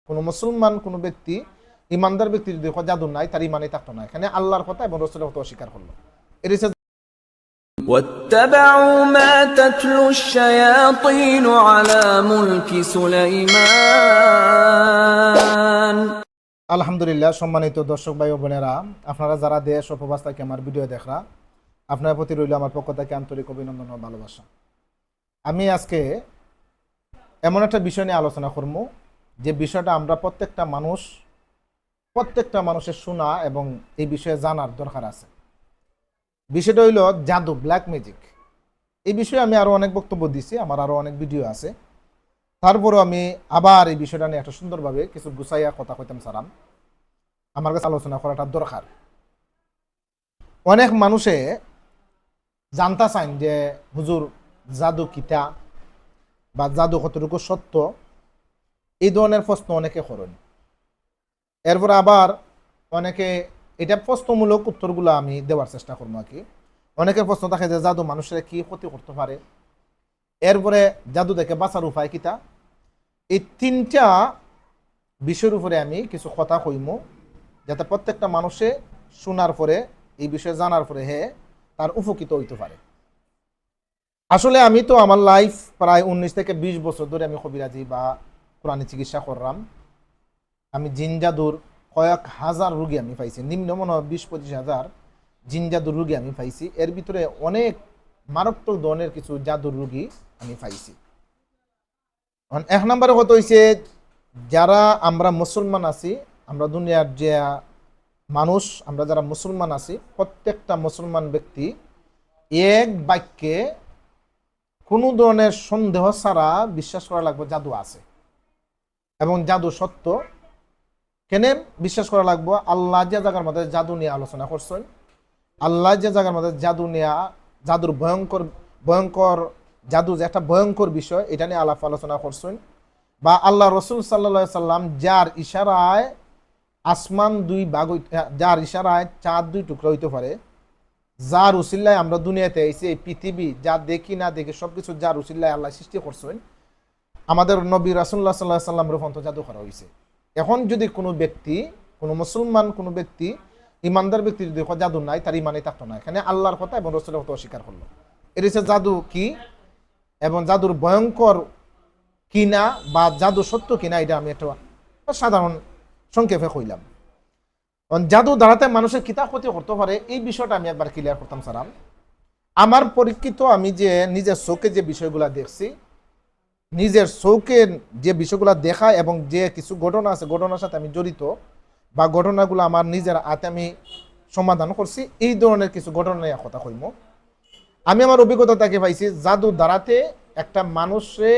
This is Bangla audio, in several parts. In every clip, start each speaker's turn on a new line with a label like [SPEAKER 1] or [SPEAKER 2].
[SPEAKER 1] কোনো মুসলমান কোনো ব্যক্তি ইমানদার ব্যক্তি যদি জাদু নাই তার ইমানই থাকতো না। এখানে আল্লাহর কথা এবং রাসূলের কথা অস্বীকার করলো। এর
[SPEAKER 2] واتبعوا ما تتلو الشياطين على ملك سليمان
[SPEAKER 1] আলহামদুলিল্লাহ। সম্মানিত দর্শক ভাই ও বোনেরা, আপনারা যারা দেশ ও প্রবাস থেকে আমার ভিডিও দেখরা, আপনার প্রতি রইল আমার পক্ষ থেকে আন্তরিক অভিনন্দন ও ভালোবাসা। আমি আজকে এমন একটা বিষয় নিয়ে আলোচনা করব যে বিষয়টা আমরা প্রত্যেকটা মানুষের শোনা এবং এই বিষয়ে জানার দরকার আছে। বিষয়টা হইল জাদু, ব্ল্যাক ম্যাজিক। এই বিষয়ে আমি আরও অনেক বক্তব্য দিছি, আমার আরও অনেক ভিডিও আছে। তারপরেও আমি আবার এই বিষয়টা নিয়ে একটা সুন্দরভাবে কিছু গুছাইয়া কথা কইতাম সারাম, আমার কাছে আলোচনা করাটা দরকার। অনেক মানুষে জানতে চান যে হুজুর জাদু কিতা বা জাদু কতটুকু সত্য, এই ধরনের প্রশ্ন অনেকে করেন। এরপর আবার অনেকে এটা প্রশ্নমূলক উত্তরগুলো আমি দেওয়ার চেষ্টা করবো আর কি। অনেকের প্রশ্ন থাকে যে জাদু মানুষের কি ক্ষতি করতে পারে, এরপরে জাদু থেকে বাঁচার উপায় কিতা। এই তিনটা বিষয়ের উপরে আমি কিছু কথা কইম, যাতে প্রত্যেকটা মানুষে শোনার পরে, এই বিষয়ে জানার পরে তার উপকৃত হইতে পারে। আসলে আমি তো আমার লাইফ প্রায় 19 থেকে 20 বছর ধরে আমি কবিরাজি বা কোরআনি চিকিৎসা করলাম। আমি জিন জাদুর কয়েক হাজার রুগী আমি পাইছি, নিম্ন মনে হয় 20-25 হাজার জিন জাদুর রুগী আমি পাইছি। এর ভিতরে অনেক মারাত্মক ধরনের কিছু জাদুর রুগী আমি পাইছি। এক নম্বরে কথা হয়েছে, যারা আমরা মুসলমান আছি, আমরা দুনিয়ার যে মানুষ, আমরা যারা মুসলমান আছি, প্রত্যেকটা মুসলমান ব্যক্তি এক বাক্যে কোনো ধরনের সন্দেহ ছাড়া বিশ্বাস করা লাগবে জাদু আছে এবং জাদু সত্য। কেন বিশ্বাস করা লাগবো? আল্লাহ যে জায়গার মধ্যে জাদু নিয়ে আলোচনা করছেন, আল্লাহ যে জায়গার মধ্যে জাদু নিয়ে, জাদুর ভয়ঙ্কর জাদু যে একটা ভয়ঙ্কর বিষয়, এটা নিয়ে আলোচনা করছেন, বা আল্লাহ রসুল সাল্লা সাল্লাম যার ইশারায় আসমান দুই ভাগ, যার ইশারায় চাঁদ দুই টুকরা হইতে পারে, যার উসিল্লায় আমরা দুনিয়াতে এসে এই পৃথিবী যা দেখি না দেখি সবকিছু যার উসিল্লায় আল্লাহ সৃষ্টি করছেন, আমাদের নবী রাসূলুল্লাহ সাল্লাল্লাহু আলাইহি ওয়াসাল্লামের উপর জাদু করা হয়েছে। এখন যদি কোনো ব্যক্তি, কোনো মুসলমান কোনো ব্যক্তি, ইমানদার ব্যক্তি যদি জাদু নাই তার ইমানই থাকতো না। এখানে আল্লাহর কথা এবং রাসূলের কথা অস্বীকার করলো। এর হচ্ছে জাদু কি এবং জাদুর ভয়ঙ্কর কিনা বা জাদু সত্য কিনা, এটা আমি একটা সাধারণ সংক্ষেপে কইলাম। জাদু দ্বারাতে মানুষের কিতা ক্ষতি করতে পারে, এই বিষয়টা আমি একবার ক্লিয়ার করতাম সারাম। আমার পরীক্ষিত, আমি যে নিজের চোখে যে বিষয়গুলো দেখছি, নিজের চোখে যে বিষয়গুলো দেখা এবং যে কিছু ঘটনা আছে, ঘটনার সাথে আমি জড়িত বা ঘটনাগুলো আমার নিজের হাতে আমি সমাধান করছি, এই ধরনের কিছু ঘটনা নিয়ে কথা কইম। আমি আমার অভিজ্ঞতা থেকে পাইছি, জাদু দ্বারাতে একটা মানুষে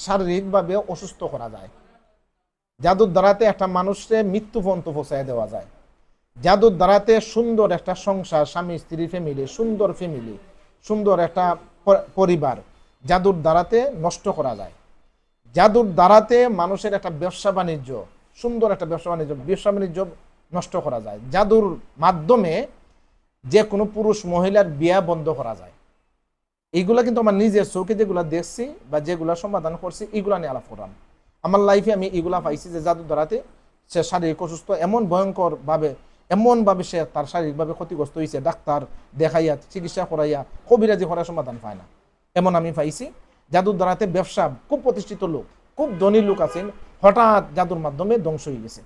[SPEAKER 1] শারীরিকভাবে অসুস্থ করা যায়, জাদুর দ্বারাতে একটা মানুষকে মৃত্যু পর্যন্ত পৌঁছায় দেওয়া যায়, জাদুর দ্বারাতে সুন্দর একটা সংসার, স্বামী স্ত্রী ফ্যামিলি, সুন্দর ফ্যামিলি, সুন্দর একটা পরিবার জাদুর দ্বারাতে নষ্ট করা যায়, জাদুর দ্বারাতে মানুষের একটা ব্যবসা বাণিজ্য, সুন্দর একটা ব্যবসা বাণিজ্য নষ্ট করা যায়, জাদুর মাধ্যমে যে কোনো পুরুষ মহিলার বিয়া বন্ধ করা যায়। এইগুলা কিন্তু আমার নিজের চোখে যেগুলো দেখছি বা যেগুলো সমাধান করছি, এইগুলা নিয়ে আলাপ করলাম। আমার লাইফে আমি এগুলা পাইছি যে জাদুর দ্বারাতে সে শারীরিক অসুস্থ, এমনভাবে সে তার শারীরিকভাবে ক্ষতিগ্রস্ত হয়েছে, ডাক্তার দেখাইয়া চিকিৎসা করাইয়া কবিরাজি করার সমাধান পায় না, এমন আমি পাইছি। জাদুর দ্বারাতে ব্যবসা, খুব প্রতিষ্ঠিত লোক, খুব ধনী লোক আছেন, হঠাৎ জাদুর মাধ্যমে ধ্বংস হয়ে গেছে।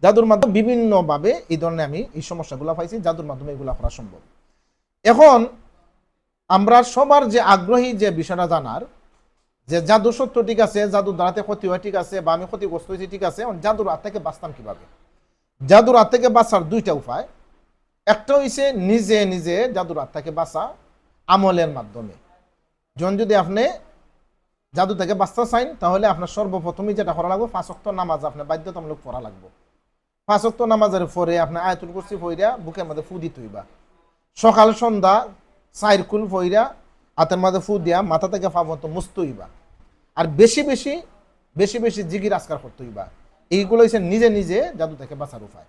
[SPEAKER 1] জাদুর মাধ্যমে বিভিন্নভাবে এই ধরনের আমি এই সমস্যাগুলো পাইছি, জাদুর মাধ্যমে এগুলো করা সম্ভব। এখন আমরা সবার যে আগ্রহী যে বিষয়টা জানার, যে জাদু সত্য ঠিক আছে, জাদুর দ্বারাতে ক্ষতি হয় ঠিক আছে, বা আমি ক্ষতিগ্রস্ত হয়েছি ঠিক আছে, জাদুর হাত থেকে বাঁচতাম কিভাবে? জাদুর হাত থেকে বাঁচার দুইটা উপায়। একটা হইছে নিজে নিজে জাদুর হাত থেকে বাঁচা আমলের মাধ্যমে। যখন যদি আপনি জাদু থেকে বাঁচতে চান, তাহলে আপনার সর্বপ্রথমই যেটা করা লাগবে, 5 ওয়াক্ত নামাজ আপনার বাধ্যতামূলক পড়া লাগবে। 5 ওয়াক্ত নামাজের পরে আপনি আয়াতুল কুরসি পড়িয়া বুকের মধ্যে ফু দিতে হইবা। সকাল সন্ধ্যা 4 কুল পড়িয়া হাতের মধ্যে ফু দিয়া মাথা থেকে পা পর্যন্ত মুছতে হইবা। আর বেশি বেশি জিকির আজকার করতে হইবা। এইগুলো হচ্ছে নিজে নিজে জাদু থেকে বাঁচার উপায়।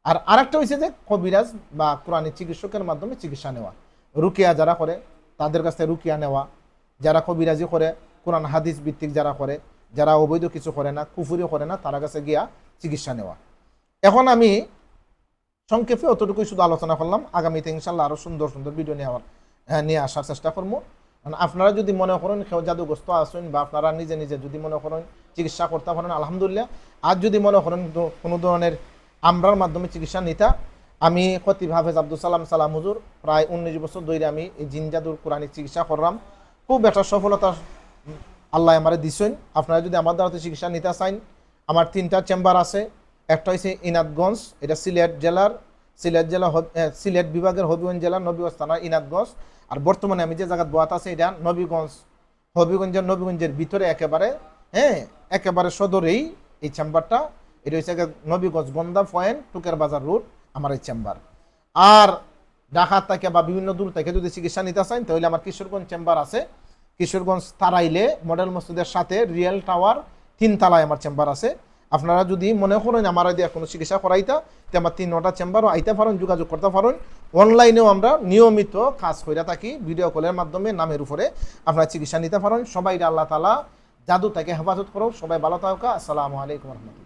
[SPEAKER 1] আর আরেকটা হচ্ছে যে কবিরাজ বা কোরআনী চিকিৎসকের মাধ্যমে চিকিৎসা নেওয়া, রুকিয়া যারা করে তাদের কাছ থেকে রুকিয়া নেওয়া, যারা কবিরাজি করে কোরআন হাদিস ভিত্তিক যারা করে, যারা অবৈধ কিছু করে না, কুফুরিও করে না, তারা কাছে গিয়া চিকিৎসা নেওয়া। এখন আমি সংক্ষেপে অতটুকুই শুধু আলোচনা করলাম। আগামীতে ইনশাল্লাহ আরও সুন্দর সুন্দর ভিডিও নিয়ে আসার চেষ্টা করবো। আপনারা যদি মনে করেন কেউ জাদুগ্রস্ত আছেন বা আপনারা নিজে নিজে যদি মনে করেন চিকিৎসা করতে পারেন আলহামদুলিল্লাহ। আর যদি মনে করেন কোনো ধরনের আমরার মাধ্যমে চিকিৎসা নিতা, আমি খতিব হাফেজ আব্দুল সালাম হুজুর প্রায় 19 বছর ধরে আমি এই জিন জাদুর কোরআনিক চিকিৎসা করলাম। খুব একটা সফলতা আল্লাহ আমারে দিছেন। আপনারা যদি আমার দ্বারা চিকিৎসা নিতে চান, আমার 3টা চেম্বার আছে। একটা হচ্ছে ইনাদগঞ্জ, এটা সিলেট বিভাগের হবিগঞ্জ জেলার নবীগঞ্জ থানার ইনাদগঞ্জ। আর বর্তমানে আমি যে জায়গায় বোয়াত আছে এটা নবীগঞ্জের ভিতরে একেবারে সদরেই এই চেম্বারটা। এটা হচ্ছে নবীগঞ্জ গন্দা পয়েন্ট টুকের বাজার রোড আমার এই চেম্বার। আর ঢাকা থেকে বা বিভিন্ন দূর থেকে যদি চিকিৎসা নিতে চান তাহলে আমার কিশোরগঞ্জ চেম্বার আছে। কিশোরগঞ্জ তারাইলে মডেল মসজিদের সাথে রিয়েল টাওয়ার 3 তলায় আমার চেম্বার আছে। আপনারা যদি মনে করেন আমার যদি কোনো চিকিৎসা করাইতা তো আমার 3টা চেম্বারও আইতে পারেন, যোগাযোগ করতে পারেন। অনলাইনেও আমরা নিয়মিত কাজ করে থাকি, ভিডিও কলের মাধ্যমে নামের উপরে আপনারা চিকিৎসা নিতে পারেন। সবাই আল্লাহ তাআলা জাদু থেকে হেফাজত করো। সবাই ভালো থাকুক। আসসালামু আলাইকুম রহমতুল্লাহ।